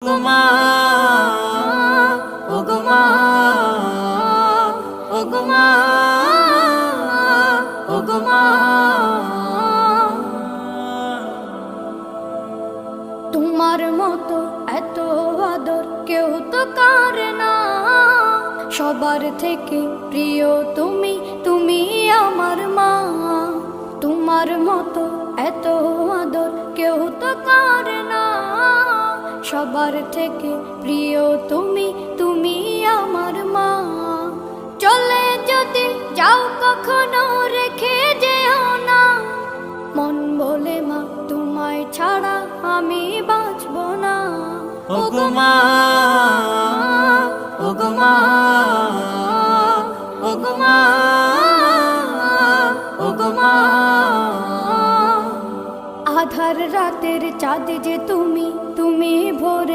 ওগো মা, ওগো মা, ওগো মা, ওগো মা। তোমার মতো এত আদর কেউ তো করে না, সবার থেকে প্রিয় তুমি, তুমি আমার মা। তোমার মতো এত আদর কেউ তো করে না, সবার থেকে প্রিয় তুমি, তুমি আমার মা। চলে যদি যাও কখনো রেখে যেও না, মন বলে মা তোমায় ছাড়া আমি বাঁচব না। ওগো মা, ওগো মা, ওগো মা, ওগো মা। আধার রাতের চাঁদ যে তুমি, তুমি ভোরে